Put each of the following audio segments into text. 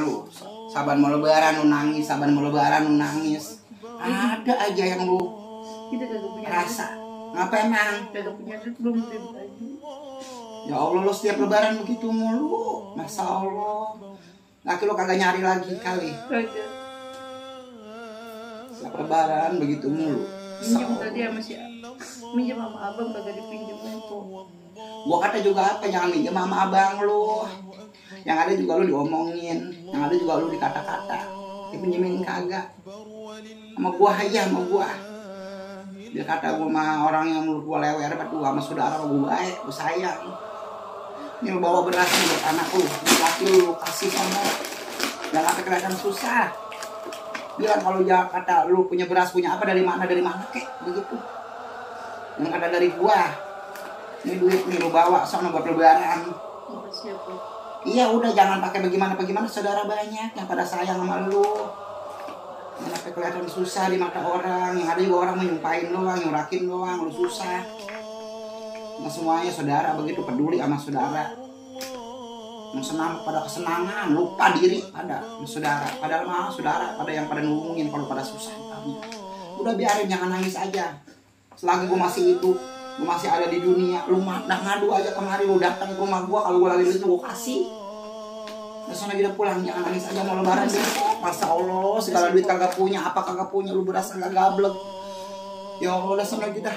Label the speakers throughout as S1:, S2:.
S1: Lu saban mau lebaran lu nangis, saban mau lebaran lu nangis. Ada aja yang lu
S2: Kita kagak punya
S1: rasa. Ngapa emang?
S2: kagak punya duit, belum beli baju.
S1: Ya Allah, lu setiap lebaran begitu mulu. Masya Allah. Laki lu kagak nyari lagi kali.
S2: Kagak.
S1: Setiap lebaran begitu mulu.
S2: Minjem tadi sama si minjem sama abang kagak dipinjem itu.
S1: Gua kata juga apa, jangan minjem sama abang lu. Yang ada juga lu diomongin, yang ada juga lu dikata-kata. Dipinjemin kagak. Sama gua aja, sama gua. Dia kata gua sama orang yang menurut gua lewer batu sama saudara gua baik, gua sayang. Ini lu bawa beras nih buat anak lu, laki lu kasih sama. Jangan sampai kelihatan susah. Bilang kalau jangan kata lu punya beras, punya apa dari mana kek begitu. Yang ada dari gua. Ini duit nih lu bawa sono buat lebaran.
S2: Siapa?
S1: Iya udah, jangan pakai bagaimana saudara banyak yang pada sayang sama lu. Jangan sampai kelihatan susah di mata orang. Yang ada juga orang menyumpahin doang, nyurakin doang, lu susah. Nah semuanya saudara begitu peduli sama saudara. Yang senang pada kesenangan, lupa diri pada saudara. Padahal mah saudara pada yang pada nungguin kalau pada susah. Udah biarin, jangan nangis aja. Selagi gua masih hidup, gue masih ada di dunia, lu ngadu aja kemari, lu datang ke rumah gue kalau gue lagi duit gue kasih. Terus sana kita pulang, jangan nangis aja mau lebaran deh. Masya Allah, segala duit kagak punya, apa kagak punya, lu beras kagak gablek. Ya Allah, udah sana kita.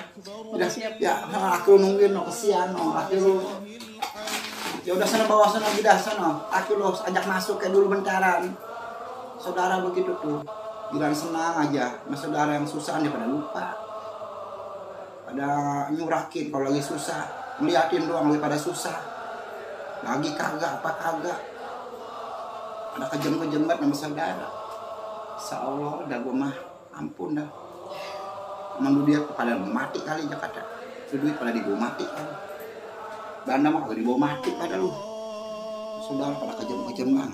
S1: Udah siap ya, laki lu nungguin, no kesian, no laki lu. Ya udah sana bawa sana kita sana, laki lu ajak masuk kayak dulu bentaran. Saudara begitu tuh, bilang senang aja, sama saudara yang susah dia pada lupa. Pada nyurakin kalau lagi susah, ngeliatin doang lagi pada susah. Lagi kagak apa kagak. Ada kejem-kejem banget sama saudara. Insya Allah udah gue mah ampun dah. Emang dia pada mati kali Jakarta. Itu duit pada dibawa mati kan. Banda mah kagak dibawa mati pada lu. Saudara pada kejem-kejem banget.